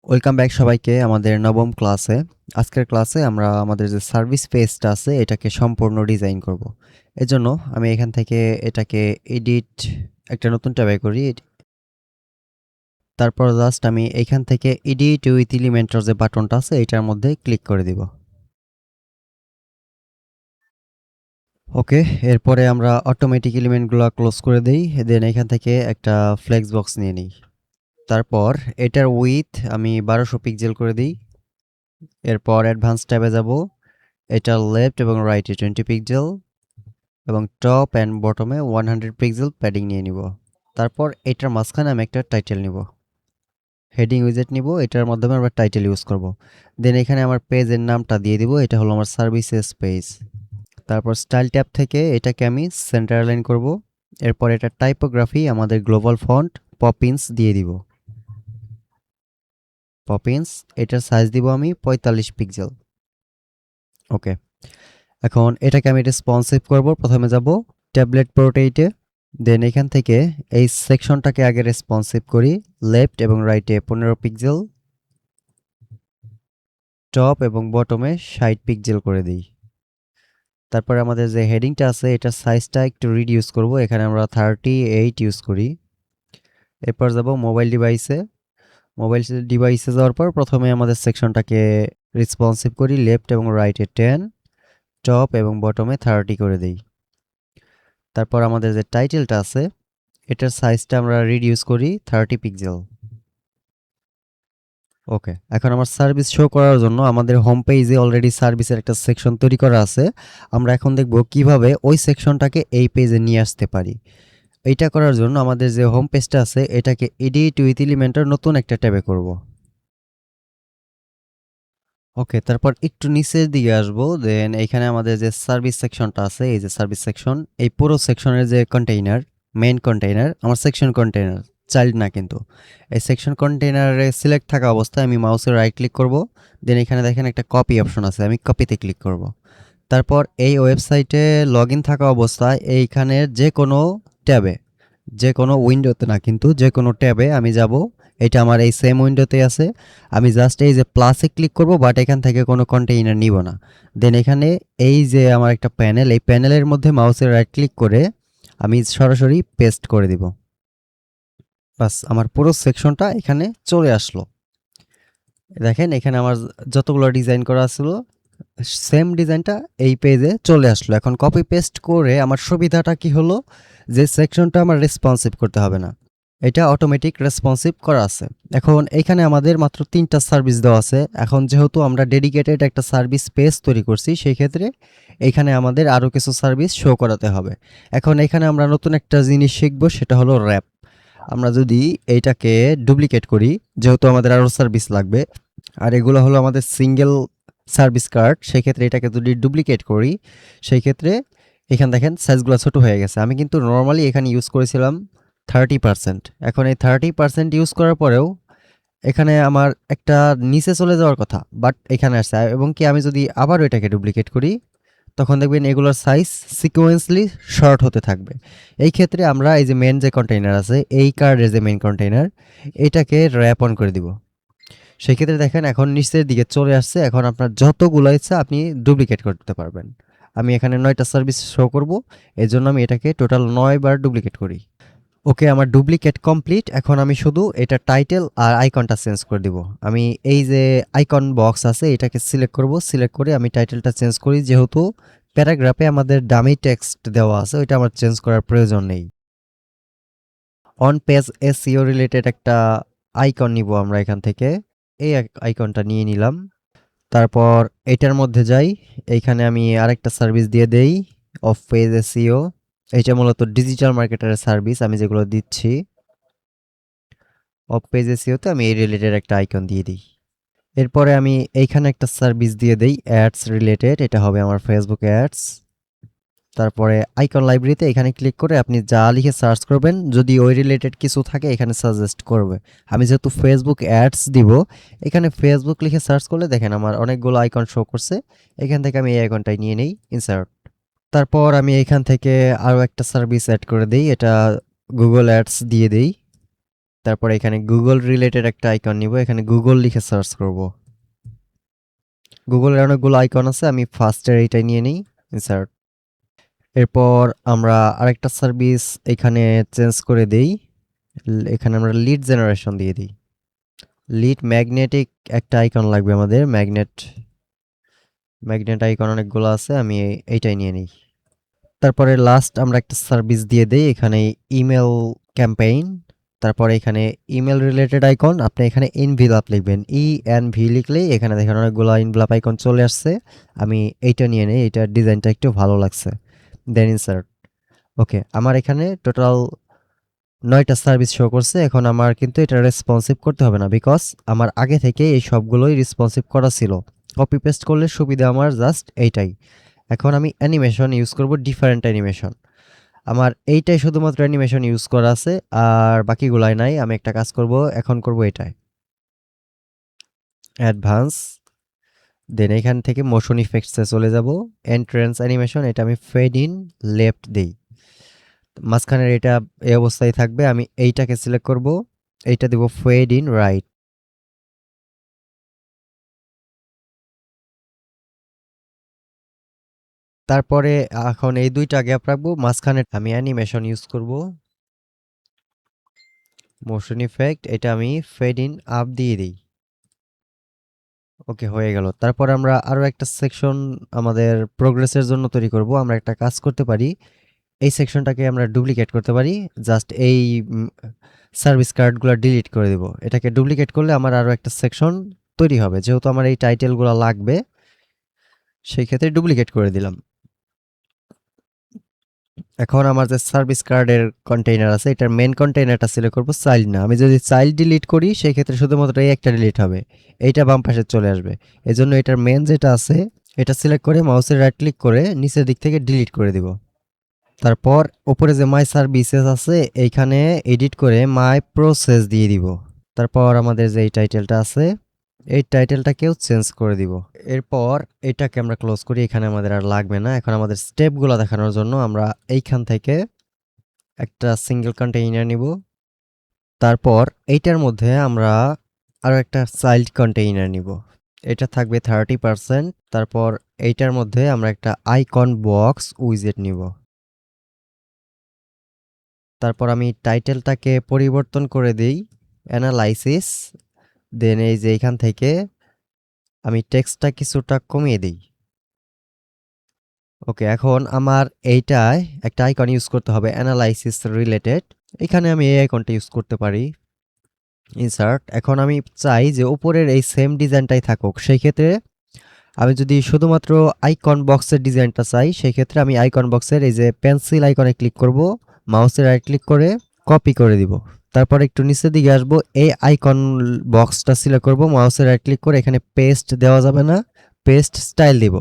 Welcome back সবাইকে আমাদের নবম ক্লাসে। আজকের ক্লাসে আমরা আমাদের যে সার্ভিস পেজটা আছে এটাকে সম্পূর্ণ ডিজাইন করব। এজন্য আমি এখান থেকে এটাকে এডিট একটা নতুন ট্যাবে করি। তারপর জাস্ট আমি এখান থেকে এডিট উইথ এলিমেন্টর যে বাটনটা আছে এটার মধ্যে ক্লিক করে দিব। ওকে, এরপরে আমরা অটোমেটিক এলিমেন্টগুলো ক্লোজ করে দেই। দেন এখান থেকে একটা ফ্লেক্স বক্স নিয়ে নিই। তারপর এটার উইথ আমি 1200 পিক্সেল করে দিই। এরপর অ্যাডভান্স ট্যাবে যাব। এটার লেফট এবং রাইটে 20 পিক্সেল এবং টপ অ্যান্ড বটমে 100 পিক্সেল প্যাডিং নিয়ে নিব। তারপর এটার মাঝখানে আমি একটা টাইটেল নিব, হেডিং উইজেট নিব, এটার মাধ্যমে আমরা টাইটেল ইউজ করব। দেন এখানে আমার পেজের নামটা দিয়ে দিব, এটা হলো আমার সার্ভিসেস পেজ। তারপর স্টাইল ট্যাব থেকে এটাকে আমি সেন্টার লাইন করব। এরপর এটা টাইপোগ্রাফি আমাদের গ্লোবাল ফন্ট পপিন্স দিয়ে দিব। পপিন্স এটার সাইজ দিব আমি 45 পিক্সেল। ওকে, এখন এটাকে আমি রেসপন্সিভ করব। প্রথমে যাব ট্যাবলেট পোর্ট্রেইটে। দেন এখান থেকে এই সেকশনটাকে আগে রেসপন্সিভ করি। লেফট এবং রাইটে 15 পিক্সেল, টপ এবং বটমে 60 পিক্সেল করে দিই। তারপরে আমাদের যে হেডিংটা আছে এটার সাইজটা একটু রিডিউস করব, এখানে আমরা 38 ইউজ করি। এরপর যাব মোবাইল ডিভাইসে। মোবাইল ডিভাইসে যাওয়ার পর প্রথমে আমাদের সেকশনটাকে রেসপন্সিভ করি। লেফট এবং রাইটে 10, টপ এবং বটমে 30 করে দিই। তারপর আমাদের যে টাইটেলটা আছে এটার সাইজটা আমরা রিডিউস করি 30 পিক্সেল। ওকে, এখন আমার সার্ভিস শো করার জন্য আমাদের হোম পেজে অলরেডি সার্ভিসের একটা সেকশন তৈরি করা আছে। আমরা এখন দেখব কিভাবে ওই সেকশনটাকে এই পেজে নিয়ে আসতে পারি। এইটা করার জন্য আমাদের যে হোম পেজটা আছে এটাকে এডিট উইথ এলিমেন্টর নতুন একটা ট্যাবে করব। ওকে, তারপর একটু নিচের দিকে আসবো। দেন এইখানে আমাদের যে সার্ভিস সেকশনটা আছে, এই যে সার্ভিস সেকশন, এই পুরো সেকশনের যে কন্টেইনার, মেইন কন্টেইনার আমার সেকশন কন্টেইনার, চাইল্ড না কিন্তু। এই সেকশন কন্টেইনারে সিলেক্ট থাকা অবস্থায় আমি মাউসের রাইট ক্লিক করব। দেন এখানে দেখেন একটা কপি অপশন আছে, আমি কপিতে ক্লিক করব। তারপর এই ওয়েবসাইটে লগ ইন থাকা অবস্থায় এইখানের যে কোনো ট্যাবে, যে কোনো উইন্ডোতে না কিন্তু যে কোনো ট্যাবে আমি যাব। এটা আমার এই সেম উইন্ডোতে আছে। আমি জাস্ট এই যে প্লাসে ক্লিক করব, বাট এখান থেকে কোনো কন্টেইনার নিব না। দেন এখানে এই যে আমার একটা প্যানেল, এই প্যানেলের মধ্যে মাউসের রাইট ক্লিক করে আমি সরাসরি পেস্ট করে দিব। বাস, আমার পুরো সেকশনটা এখানে চলে আসলো। দেখেন এখানে আমার যতগুলো ডিজাইন করা ছিল সেম ডিজাইনটা এই পেজে চলে আসলো। এখন কপি পেস্ট করে আমার সুবিধাটা কি হলো, যে সেকশনটা আমার রেসপন্সিভ করতে হবে না, এটা অটোমেটিক রেসপন্সিভ করা আছে। এখন এখানে আমাদের মাত্র 3টা সার্ভিস দেওয়া আছে। এখন যেহেতু আমরা ডেডিকেটেড একটা সার্ভিস পেজ তৈরি করছি, সেই ক্ষেত্রে এখানে আমাদের আরও কিছু সার্ভিস শো করাতে হবে। এখন এখানে আমরা নতুন একটা জিনিস শিখব, সেটা হলো র্যাপ। আমরা যদি এইটাকে ডুপ্লিকেট করি, যেহেতু আমাদের আরও সার্ভিস লাগবে, আর এগুলো হলো আমাদের সিঙ্গেল সার্ভিস কার্ড, সেক্ষেত্রে এটাকে যদি ডুপ্লিকেট করি, সেই ক্ষেত্রে এখানে দেখেন সাইজগুলো ছোট হয়ে গেছে। আমি কিন্তু নর্মালি এখানে ইউজ করেছিলাম 30%। এখন এই 30% ইউজ করার পরেও এখানে আমার একটা নিচে চলে যাওয়ার কথা, বাট এখানে আসছে। এবং কি আমি যদি আবারও এটাকে ডুপ্লিকেট করি, তখন দেখবেন এগুলোর সাইজ সিকোয়েন্সলি শর্ট হতে থাকবে। এই ক্ষেত্রে আমরা এই যে মেন যে কন্টেইনার আছে, এই কার্ডের যে মেন কন্টেইনার, এটাকে র্যাপ অন করে দিব। সেক্ষেত্রে দেখেন এখন নিচের দিকে চলে আসছে। এখন আপনার যতগুলো ইচ্ছা আপনি ডুপ্লিকেট করতে পারবেন। আমি এখানে 9টা সার্ভিস শো করব, এই জন্য আমি এটাকে টোটাল 9 বার ডুপ্লিকেট করি। ওকে, আমার ডুপ্লিকেট কমপ্লিট। এখন আমি শুধু এটা টাইটেল আর আইকনটা চেঞ্জ করে দিব। আমি এই যে আইকন বক্স আছে এটাকে সিলেক্ট করব, সিলেক্ট করে আমি টাইটেলটা চেঞ্জ করি। যেহেতু প্যারাগ্রাফে আমাদের ডামি টেক্সট দেওয়া আছে, ওইটা আমার চেঞ্জ করার প্রয়োজন নেই। অন পেজ এসইও রিলেটেড একটা আইকন নিব আমরা এখান থেকে। এই আইকনটা নিয়ে নিলাম। তারপর এটার মধ্যে যাই, এইখানে আমি আরেকটা সার্ভিস দিয়ে দেই, অফ পেজ এসইও। এটা মূলত ডিজিটাল মার্কেটারের সার্ভিস আমি যেগুলো দিচ্ছি। অফ পেজ এসইওতে আমি এই রিলেটেড একটা আইকন দিয়ে দিই। এরপরে আমি এইখানে একটা সার্ভিস দিয়ে দেই অ্যাডস রিলেটেড, এটা হবে আমার ফেসবুক অ্যাডস। তারপরে আইকন লাইব্রেরিতে এখানে ক্লিক করে আপনি যা লিখে সার্চ করবেন, যদি ওই রিলেটেড কিছু থাকে এখানে সাজেস্ট করবে। আমি যেহেতু ফেসবুক অ্যাডস দিব, এখানে ফেসবুক লিখে সার্চ করলে দেখেন আমার অনেকগুলো আইকন শো করছে। এখান থেকে আমি এই আইকনটাই নিয়ে নেই, ইনসার্ট। তারপর আমি এখান থেকে আরও একটা সার্ভিস অ্যাড করে দিই, এটা গুগল অ্যাডস দিয়ে দিই। তারপরে এখানে গুগল রিলেটেড একটা আইকন নিব, এখানে গুগল লিখে সার্চ করব। গুগলের অনেকগুলো আইকন আছে, আমি ফার্স্টের এইটাই নিয়ে নিই, ইনসার্ট। এরপর আমরা আরেকটা সার্ভিস এখানে চেঞ্জ করে দেই, এখানে আমরা লিড জেনারেশন দিয়ে দিই। লিড ম্যাগনেটিক একটা আইকন লাগবে আমাদের, ম্যাগনেট আইকন অনেকগুলো আছে, আমি এইটাই নিয়ে নিই। তারপরে লাস্ট আমরা একটা সার্ভিস দিয়ে দেই, এখানে ইমেল ক্যাম্পেইন। তারপরে এখানে ইমেল রিলেটেড আইকন, আপনি এখানে ইনভিলাপ লিখবেন, ENV লিখলেই এখানে দেখেন অনেকগুলো ইনভিলাপ আইকন চলে আসছে। আমি এইটা নিয়ে নিই, এইটার ডিজাইনটা একটু ভালো লাগছে। দেন ইনসার্ট। ওকে, আমার এখানে টোটাল 9টা সার্ভিস শো করছে। এখন আমার কিন্তু এটা রেসপন্সিভ করতে হবে না, বিকজ আমার আগে থেকে এই সবগুলোই রেসপন্সিভ করা ছিল। কপি পেস্ট করলে সুবিধা আমার জাস্ট এইটাই। এখন আমি অ্যানিমেশন ইউজ করব, ডিফারেন্ট অ্যানিমেশন। আমার এইটাই শুধুমাত্র অ্যানিমেশন ইউজ করা আছে, আর বাকিগুলাই নাই। আমি একটা কাজ করব, এখন করব এটাই, অ্যাডভান্স। দেন এখান থেকে মোশন ইফেক্টসে চলে যাব, এন্ট্রেন্স অ্যানিমেশন, এটা আমি ফেড ইন লেফট দেই। মাঝখানের এটা এই অবস্থায় থাকবে, আমি এইটাকে সিলেক্ট করব, এইটা দেব ফেড ইন রাইট। তারপরে এখন এই দুইটা গ্যাপ রাখবো, মাঝখানে আমি অ্যানিমেশন ইউজ করব, মোশন ইফেক্ট, এটা আমি ফেড ইন আপ দিয়ে দিই। ওকে, হয়ে গেল। তারপর আমরা আরো একটা সেকশন আমাদের প্রোগ্রেসের জন্য তৈরি করব। আমরা একটা কাজ করতে পারি, এই সেকশনটাকে আমরা ডুপ্লিকেট করতে পারি, জাস্ট এই সার্ভিস কার্ডগুলো ডিলিট করে দিব। এটাকে ডুপ্লিকেট করলে আমার আরো একটা সেকশন তৈরি হবে, যেহেতু আমার এই টাইটেলগুলো লাগবে সেই ক্ষেত্রে ডুপ্লিকেট করে দিলাম। এখন আমার যে সার্ভিস কার্ডের কন্টেইনার আছে, এটার মেন কন্টেইনারটা সিলেক্ট করব, চাইল্ড না। আমি যদি চাইল্ড ডিলিট করি সেই ক্ষেত্রে শুধুমাত্র এই একটা ডিলিট হবে, এইটা বাম পাশে চলে আসবে। এজন্য এটার মেন যেটা আছে এটা সিলেক্ট করে মাউসের রাইট ক্লিক করে নিচের দিক থেকে ডিলিট করে দিব। তারপর উপরে যে মাই সার্ভিসেস আছে এইখানে এডিট করে মাই প্রসেস দিয়ে দিব। তারপর আমাদের যে এই টাইটেলটা আছে এই টাইটেলটাকেও চেঞ্জ করে দিব। এরপর এটাকে আমরা ক্লোজ করি, এখানে আমাদের আর লাগবে না। এখন আমাদের স্টেপগুলো দেখানোর জন্য আমরা এইখান থেকে একটা সিঙ্গেল কন্টেইনার নিব। তারপর এইটার মধ্যে আমরা আরো একটা চাইল্ড কন্টেইনার নিব, এটা থাকবে 30%। তারপর এইটার মধ্যে আমরা একটা আইকন বক্স উইজেট নিব। তারপর আমি টাইটেলটাকে পরিবর্তন করে দিই অ্যানালাইসিস। দেন এই যে এখান থেকে আমি টেক্সটটা কিছুটা কমিয়ে দিই। ওকে, এখন আমার এইটায় একটা আইকন ইউজ করতে হবে অ্যানালাইসিস রিলেটেড। এখানে আমি এই আইকনটা ইউজ করতে পারি, ইনসার্ট। এখন আমি চাই যে উপরের এই সেম ডিজাইনটাই থাকুক, সেই ক্ষেত্রে আমি যদি শুধুমাত্র আইকন বক্সের ডিজাইনটা চাই সেই ক্ষেত্রে আমি আইকন বক্সের এই যে পেন্সিল আইকনে ক্লিক করব, মাউসের রাইট ক্লিক করে কপি করে দিব। তারপর একটু নিচের দিকে আসবো, এই আইকন বক্সটা সিলেক্ট করব, মাউসের রাইট ক্লিক করে এখানে পেস্ট দেওয়া যাবে না, পেস্ট স্টাইল দিব।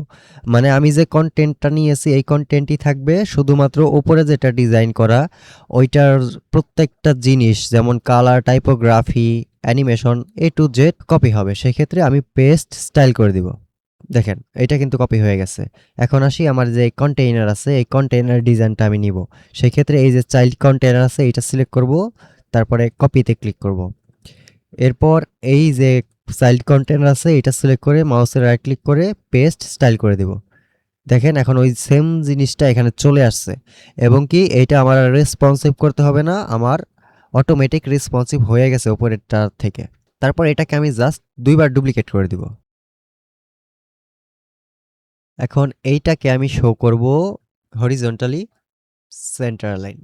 মানে আমি যে কন্টেন্টটা নিয়েছি এই কন্টেন্টই থাকবে, শুধুমাত্র উপরে যেটা ডিজাইন করা ওইটার প্রত্যেকটা জিনিস যেমন colour, typography, animation A to Z copy হবে। সেক্ষেত্রে আমি পেস্ট স্টাইল করে দিব। দেখেন এটা কিন্তু কপি হয়ে গেছে। এখন আসি আমার যে কন্টেইনার আছে এই কন্টেইনার ডিজাইনটা আমি নিব, সেক্ষেত্রে এই যে চাইল্ড কন্টেইনার আছে এটা সিলেক্ট করব, তারপরে কপিতে ক্লিক করব। এরপর এই যে চাইল্ড কন্টেইনার আছে এটা সিলেক্ট করে মাউসের রাইট ক্লিক করে পেস্ট স্টাইল করে দিব। দেখেন এখন ওই সেম জিনিসটা এখানে চলে আসছে, এবং কি এটা আমার রেসপন্সিভ করতে হবে না, আমার অটোমেটিক রেসপন্সিভ হয়ে গেছে উপরেরটা থেকে। তারপর এটাকে আমি জাস্ট দুইবার ডুপ্লিকেট করে দিব। এখন এইটাকে আমি শো করব হরিজন্টালি সেন্টার লাইন।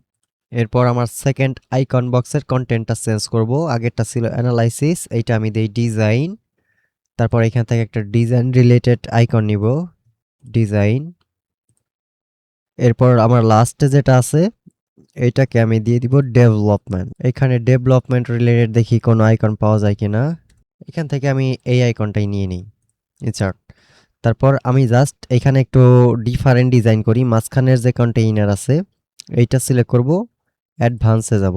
এরপর আমার সেকেন্ড আইকন বক্সের কন্টেন্টটা চেঞ্জ করব, আগেরটা ছিল অ্যানালাইসিস, এইটা আমি দেই ডিজাইন। তারপর এখান থেকে একটা ডিজাইন রিলেটেড আইকন নিব, ডিজাইন। এরপর আমার লাস্টে যেটা আছে এইটাকে আমি দিয়ে দিব ডেভেলপমেন্ট। এখানে ডেভেলপমেন্ট রিলেটেড দেখি কোনো আইকন পাওয়া যায় কিনা, এখান থেকে আমি এই আইকনটাই নিয়ে নিই, ইনসার্ট। তারপর আমি জাস্ট এখানে একটু ডিফারেন্ট ডিজাইন করি, মাঝখানের যে কন্টেইনার আছে এইটা সিলেক্ট করব, অ্যাডভান্সে যাব।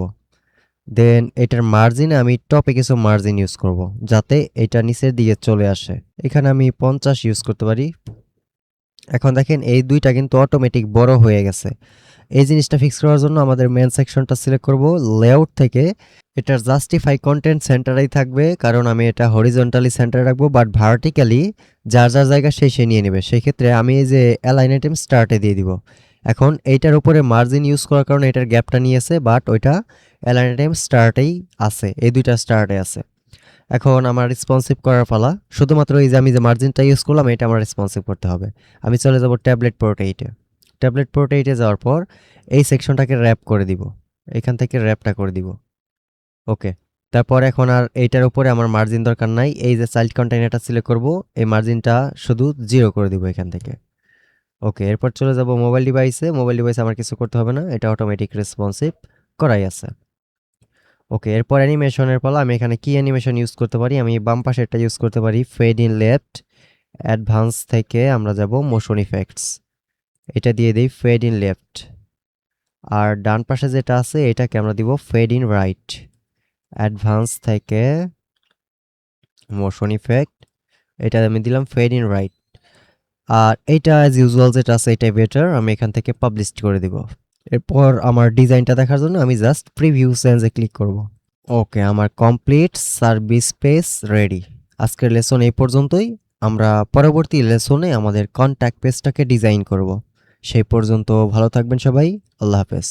দেন এটার মার্জিনে আমি টপে কিছু মার্জিন ইউজ করব যাতে এটা নিচের দিকে চলে আসে, এখানে আমি 50 ইউজ করতে পারি। এখন দেখেন এই দুইটা কিন্তু অটোমেটিক বড় হয়ে গেছে। এই জিনিসটা ফিক্স করার জন্য আমাদের মেন সেকশনটা সিলেক্ট করব, লেআউট থেকে এটার জাস্টিফাই কন্টেন্ট সেন্টারেই থাকবে, কারণ আমি এটা হরিজন্টালি সেন্টারে রাখবো, বাট ভার্টিক্যালি যার যার জায়গা সে নিয়ে নেবে। সেই ক্ষেত্রে আমি এই যে অ্যালাইন আইটেম স্টার্টে দিয়ে দিব। এখন এইটার উপরে মার্জিন ইউজ করার কারণে এটার গ্যাপটা নিয়েছে, বাট ওইটা অ্যালাইন আইটেম স্টার্টেই আছে, এই দুইটা স্টার্টে আছে। এখন আমার রেসপন্সিভ করার পালা, শুধুমাত্র এই যে আমি যে মার্জিনটা ইউজ করলাম এটা আমার রেসপন্সিভ করতে হবে। আমি চলে যাব ট্যাবলেট পোর্ট্রেইটে। ট্যাবলেট পোর্ট্রেইটে যাওয়ার পর এই সেকশনটাকে র্যাপ করে দিব, এখান থেকে র্যাপটা করে দিব। ওকে, তারপর এখন আর এইটার উপরে আমার মার্জিন দরকার নাই, এই যে চাইল্ড কন্টেইনারটা সিলেক্ট করব, এই মার্জিনটা শুধু 0 করে দিব এখান থেকে। ওকে, এরপর চলে যাব মোবাইল ডিভাইসে। মোবাইল ডিভাইসে আমার কিছু করতে হবে না, এটা অটোমেটিক রেসপন্সিভ করাই আছে। ওকে, এরপর অ্যানিমেশনের পালা। আমি এখানে কি অ্যানিমেশন ইউজ করতে পারি? আমি বাম পাশেরটা ইউজ করতে পারি, ফেড ইন লেফট। অ্যাডভান্স থেকে আমরা যাব মোশন ইফেক্টস, এটা দিয়ে দিই ফেড ইন লেফট। আর ডান পাশে যেটা আছে এটাকে আমরা দিব ফেড ইন রাইট। অ্যাডভান্স থেকে মোশন ইফেক্ট, এটা আমি দিলাম ফেড ইন রাইট। আর এইটা অ্যাজ ইউজুয়াল যেটা আছে এটাই বেটার, আমি এখান থেকে পাবলিশ করে দিব। এরপর আমার ডিজাইনটা দেখার জন্য আমি জাস্ট প্রিভিউ সেন্সে ক্লিক করব। ওকে, আমার কমপ্লিট সার্ভিস পেজ রেডি। আজকের লেসন এই পর্যন্তই। আমরা পরবর্তী লেসনে আমাদের কন্ট্যাক্ট পেজটাকে ডিজাইন করব। সেই পর্যন্ত ভালো থাকবেন সবাই। আল্লাহ হাফেজ।